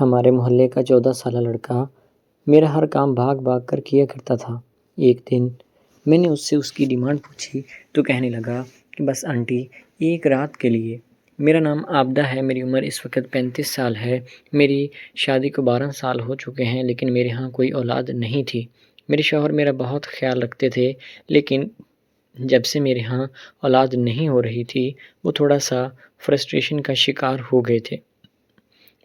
ہمارے محلے کا 14 سالہ لڑکا میرا ہر کام بھاگ بھاگ کر کیا کرتا تھا۔ ایک دن میں نے اس سے اس کی ڈیمانڈ پوچھی تو کہنے لگا کہ بس آنٹی ایک رات کے لیے۔ میرا نام عابدہ ہے، میری عمر اس وقت 35 سال ہے، میری شادی کو 12 سال ہو چکے ہیں، لیکن میرے ہاں کوئی اولاد نہیں تھی۔ میرے شوہر میرا بہت خیال رکھتے تھے، لیکن جب سے میرے ہاں اولاد نہیں ہو رہی تھی وہ تھوڑا سا فرسٹریشن کا شکار ہو گئے تھے۔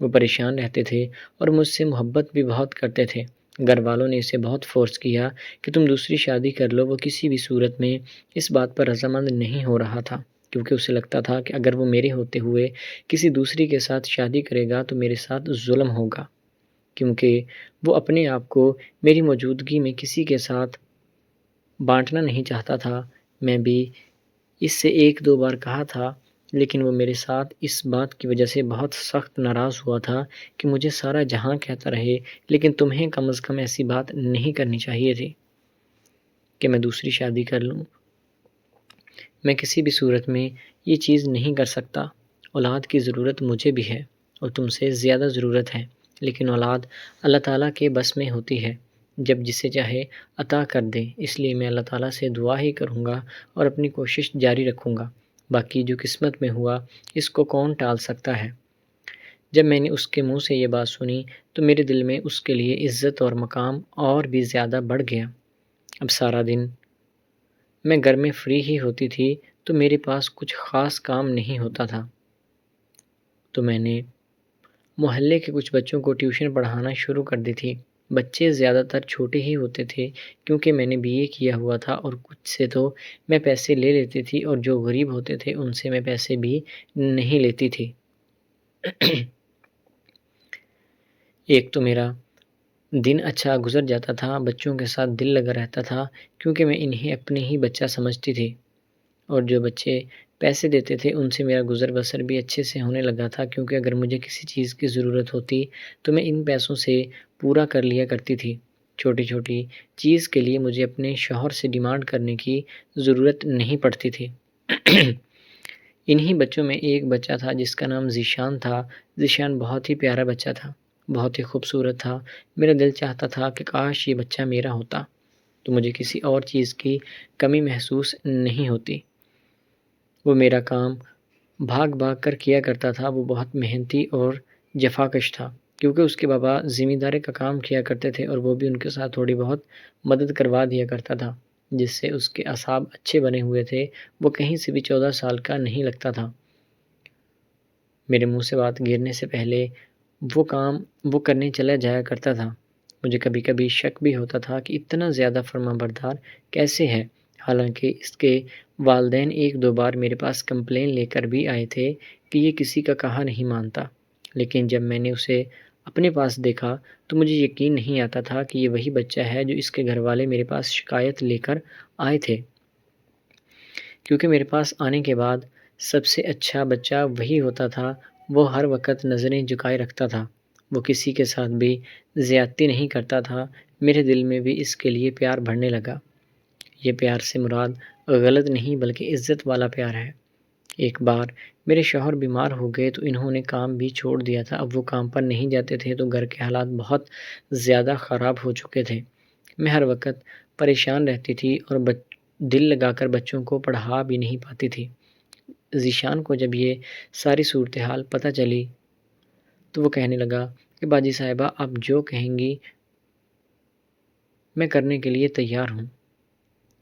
وہ پریشان رہتے تھے اور مجھ سے محبت بھی بہت کرتے تھے۔ گھر والوں نے اسے بہت فورس کیا کہ تم دوسری شادی کر لو۔ وہ کسی بھی صورت میں اس بات پر رضامند نہیں ہو رہا تھا، کیونکہ اسے لگتا تھا کہ اگر وہ میرے ہوتے ہوئے کسی دوسری کے ساتھ شادی کرے گا تو میرے ساتھ ظلم ہوگا، کیونکہ وہ اپنے آپ کو میری موجودگی میں کسی کے ساتھ بانٹنا نہیں چاہتا تھا۔ میں بھی اس سے 1-2 بار کہا تھا، لیکن وہ میرے ساتھ اس بات کی وجہ سے بہت سخت ناراض ہوا تھا کہ مجھے سارا جہاں کہتا رہے لیکن تمہیں کم از کم ایسی بات نہیں کرنی چاہیے تھی کہ میں دوسری شادی کر لوں۔ میں کسی بھی صورت میں یہ چیز نہیں کر سکتا۔ اولاد کی ضرورت مجھے بھی ہے اور تم سے زیادہ ضرورت ہے، لیکن اولاد اللہ تعالیٰ کے بس میں ہوتی ہے، جب جسے چاہے عطا کر دے۔ اس لیے میں اللہ تعالیٰ سے دعا ہی کروں گا اور اپنی کوشش جاری رکھوں گا، باقی جو قسمت میں ہوا اس کو کون ٹال سکتا ہے۔ جب میں نے اس کے منہ سے یہ بات سنی تو میرے دل میں اس کے لیے عزت اور مقام اور بھی زیادہ بڑھ گیا۔ اب سارا دن میں گھر میں فری ہی ہوتی تھی تو میرے پاس کچھ خاص کام نہیں ہوتا تھا، تو میں نے محلے کے کچھ بچوں کو ٹیوشن پڑھانا شروع کر دی تھی۔ بچے زیادہ تر چھوٹے ہی ہوتے تھے، کیونکہ میں نے BA کیا ہوا تھا اور کچھ سے تو میں پیسے لے لیتی تھی اور جو غریب ہوتے تھے ان سے میں پیسے بھی نہیں لیتی تھی۔ ایک تو میرا دن اچھا گزر جاتا تھا، بچوں کے ساتھ دل لگا رہتا تھا، کیونکہ میں انہیں اپنے ہی بچہ سمجھتی تھی، اور جو بچے پیسے دیتے تھے ان سے میرا گزر بسر بھی اچھے سے ہونے لگا تھا، کیونکہ اگر مجھے کسی چیز کی ضرورت ہوتی تو میں ان پیسوں سے پورا کر لیا کرتی تھی۔ چھوٹی چھوٹی چیز کے لیے مجھے اپنے شوہر سے ڈیمانڈ کرنے کی ضرورت نہیں پڑتی تھی۔ انہی بچوں میں ایک بچہ تھا جس کا نام ذیشان تھا۔ ذیشان بہت ہی پیارا بچہ تھا، بہت ہی خوبصورت تھا۔ میرا دل چاہتا تھا کہ کاش یہ بچہ میرا ہوتا تو مجھے کسی اور چیز کی کمی محسوس نہیں ہوتی۔ وہ میرا کام بھاگ بھاگ کر کیا کرتا تھا۔ وہ بہت محنتی اور جفاکش تھا، کیونکہ اس کے بابا ذمہ داری کا کام کیا کرتے تھے اور وہ بھی ان کے ساتھ تھوڑی بہت مدد کروا دیا کرتا تھا، جس سے اس کے اعصاب اچھے بنے ہوئے تھے۔ وہ کہیں سے بھی 14 سال کا نہیں لگتا تھا۔ میرے منہ سے بات گرنے سے پہلے وہ کام وہ کرنے چلا جایا کرتا تھا۔ مجھے کبھی کبھی شک بھی ہوتا تھا کہ اتنا زیادہ فرما بردار کیسے ہے، حالانکہ اس کے والدین 1-2 بار میرے پاس کمپلین لے کر بھی آئے تھے کہ یہ کسی کا کہا نہیں مانتا، لیکن جب میں نے اسے اپنے پاس دیکھا تو مجھے یقین نہیں آتا تھا کہ یہ وہی بچہ ہے جو اس کے گھر والے میرے پاس شکایت لے کر آئے تھے، کیونکہ میرے پاس آنے کے بعد سب سے اچھا بچہ وہی ہوتا تھا۔ وہ ہر وقت نظریں جھکائے رکھتا تھا، وہ کسی کے ساتھ بھی زیادتی نہیں کرتا تھا۔ میرے دل میں بھی اس کے لیے پیار بڑھنے لگا۔ یہ پیار سے مراد غلط نہیں بلکہ عزت والا پیار ہے۔ ایک بار میرے شوہر بیمار ہو گئے تو انہوں نے کام بھی چھوڑ دیا تھا۔ اب وہ کام پر نہیں جاتے تھے تو گھر کے حالات بہت زیادہ خراب ہو چکے تھے۔ میں ہر وقت پریشان رہتی تھی اور دل لگا کر بچوں کو پڑھا بھی نہیں پاتی تھی۔ ذیشان کو جب یہ ساری صورتحال پتہ چلی تو وہ کہنے لگا کہ باجی صاحبہ آپ جو کہیں گی میں کرنے کے لیے تیار ہوں۔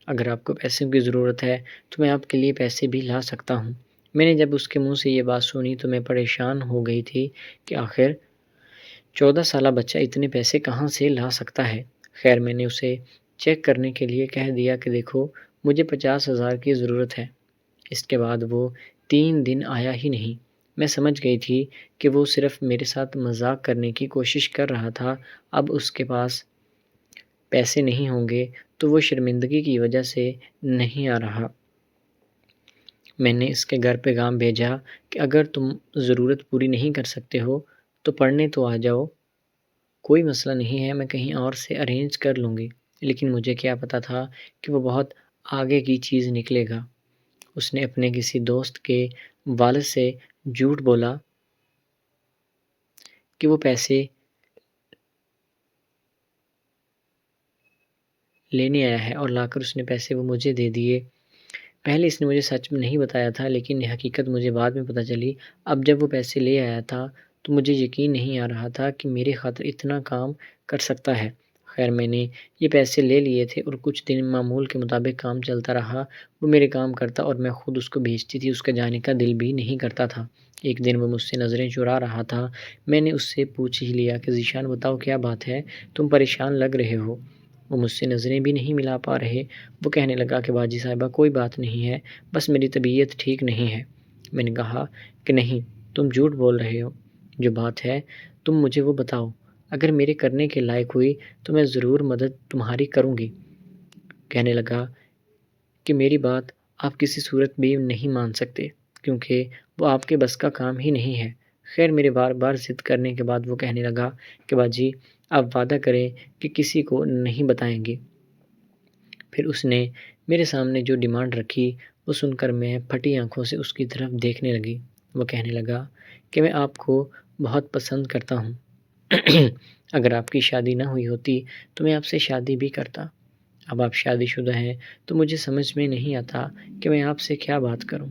اگر آپ کو پیسوں کی ضرورت ہے تو میں آپ کے لیے پیسے بھی لا سکتا ہوں۔ میں نے جب اس کے منہ سے یہ بات سنی تو میں پریشان ہو گئی تھی کہ آخر 14 سالہ بچہ اتنے پیسے کہاں سے لا سکتا ہے۔ خیر میں نے اسے چیک کرنے کے لیے کہہ دیا کہ دیکھو مجھے 50,000 کی ضرورت ہے۔ اس کے بعد وہ 3 دن آیا ہی نہیں۔ میں سمجھ گئی تھی کہ وہ صرف میرے ساتھ مذاق کرنے کی کوشش کر رہا تھا۔ اب اس کے پاس پیسے نہیں ہوں گے تو وہ شرمندگی کی وجہ سے نہیں آ رہا۔ میں نے اس کے گھر پیغام بھیجا کہ اگر تم ضرورت پوری نہیں کر سکتے ہو تو پڑھنے تو آ جاؤ، کوئی مسئلہ نہیں ہے، میں کہیں اور سے ارینج کر لوں گی۔ لیکن مجھے کیا پتہ تھا کہ وہ بہت آگے کی چیز نکلے گا۔ اس نے اپنے کسی دوست کے والد سے جھوٹ بولا کہ وہ پیسے لینے آیا ہے اور لا کر اس نے پیسے وہ مجھے دے دیے۔ پہلے اس نے مجھے سچ میں نہیں بتایا تھا، لیکن یہ حقیقت مجھے بعد میں پتہ چلی۔ اب جب وہ پیسے لے آیا تھا تو مجھے یقین نہیں آ رہا تھا کہ میری خاطر اتنا کام کر سکتا ہے۔ خیر میں نے یہ پیسے لے لیے تھے اور کچھ دن معمول کے مطابق کام چلتا رہا۔ وہ میرے کام کرتا اور میں خود اس کو بھیجتی تھی، اس کا جانے کا دل بھی نہیں کرتا تھا۔ ایک دن وہ مجھ سے نظریں چرا رہا تھا۔ میں نے اس سے پوچھ ہی لیا کہ ذیشان بتاؤ کیا بات ہے، تم پریشان لگ رہے ہو۔ وہ مجھ سے نظریں بھی نہیں ملا پا رہے۔ وہ کہنے لگا کہ باجی صاحبہ کوئی بات نہیں ہے، بس میری طبیعت ٹھیک نہیں ہے۔ میں نے کہا کہ نہیں، تم جھوٹ بول رہے ہو، جو بات ہے تم مجھے وہ بتاؤ، اگر میرے کرنے کے لائق ہوئی تو میں ضرور مدد تمہاری کروں گی۔ کہنے لگا کہ میری بات آپ کسی صورت بھی نہیں مان سکتے، کیونکہ وہ آپ کے بس کا کام ہی نہیں ہے۔ خیر میرے بار بار ضد کرنے کے بعد وہ کہنے لگا کہ باجی آپ وعدہ کریں کہ کسی کو نہیں بتائیں گے۔ پھر اس نے میرے سامنے جو ڈیمانڈ رکھی وہ سن کر میں پھٹی آنکھوں سے اس کی طرف دیکھنے لگی۔ وہ کہنے لگا کہ میں آپ کو بہت پسند کرتا ہوں۔ اگر آپ کی شادی نہ ہوئی ہوتی تو میں آپ سے شادی بھی کرتا۔ اب آپ شادی شدہ ہیں تو مجھے سمجھ میں نہیں آتا کہ میں آپ سے کیا بات کروں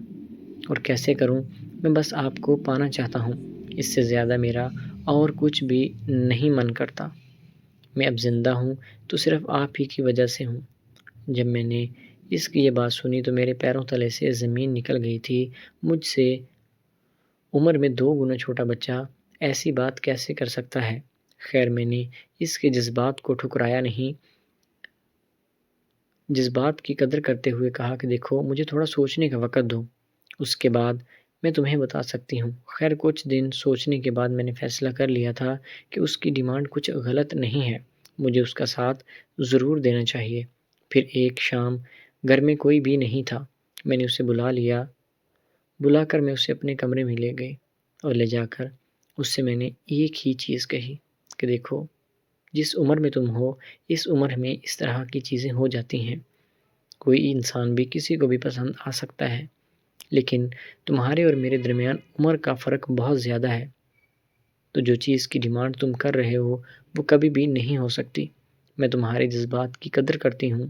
اور کیسے کروں۔ میں بس آپ کو پانا چاہتا ہوں، اس سے زیادہ میرا اور کچھ بھی نہیں من کرتا۔ میں اب زندہ ہوں تو صرف آپ ہی کی وجہ سے ہوں۔ جب میں نے اس کی یہ بات سنی تو میرے پیروں تلے سے زمین نکل گئی تھی۔ مجھ سے عمر میں 2 گنا چھوٹا بچہ ایسی بات کیسے کر سکتا ہے؟ خیر میں نے اس کے جذبات کو ٹھکرایا نہیں، جذبات کی قدر کرتے ہوئے کہا کہ دیکھو مجھے تھوڑا سوچنے کا وقت دو، اس کے بعد میں تمہیں بتا سکتی ہوں۔ خیر کچھ دن سوچنے کے بعد میں نے فیصلہ کر لیا تھا کہ اس کی ڈیمانڈ کچھ غلط نہیں ہے، مجھے اس کا ساتھ ضرور دینا چاہیے۔ پھر ایک شام گھر میں کوئی بھی نہیں تھا، میں نے اسے بلا کر میں اسے اپنے کمرے میں لے گئی اور لے جا کر اس سے میں نے ایک ہی چیز کہی کہ دیکھو جس عمر میں تم ہو اس عمر میں اس طرح کی چیزیں ہو جاتی ہیں، کوئی انسان بھی کسی کو بھی پسند آ سکتا ہے، لیکن تمہارے اور میرے درمیان عمر کا فرق بہت زیادہ ہے، تو جو چیز کی ڈیمانڈ تم کر رہے ہو وہ کبھی بھی نہیں ہو سکتی۔ میں تمہارے جذبات کی قدر کرتی ہوں،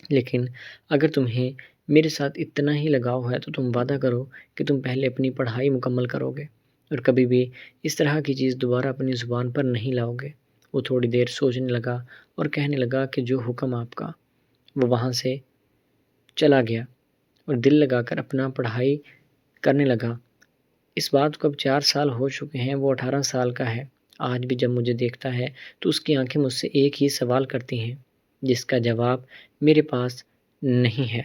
لیکن اگر تمہیں میرے ساتھ اتنا ہی لگاؤ ہے تو تم وعدہ کرو کہ تم پہلے اپنی پڑھائی مکمل کرو گے اور کبھی بھی اس طرح کی چیز دوبارہ اپنی زبان پر نہیں لاؤ گے۔ وہ تھوڑی دیر سوچنے لگا اور کہنے لگا کہ جو حکم آپ کا۔ وہ وہاں سے چلا گیا اور دل لگا کر اپنا پڑھائی کرنے لگا۔ اس بات کو اب 4 سال ہو چکے ہیں، وہ 18 سال کا ہے۔ آج بھی جب مجھے دیکھتا ہے تو اس کی آنکھیں مجھ سے ایک ہی سوال کرتی ہیں، جس کا جواب میرے پاس نہیں ہے۔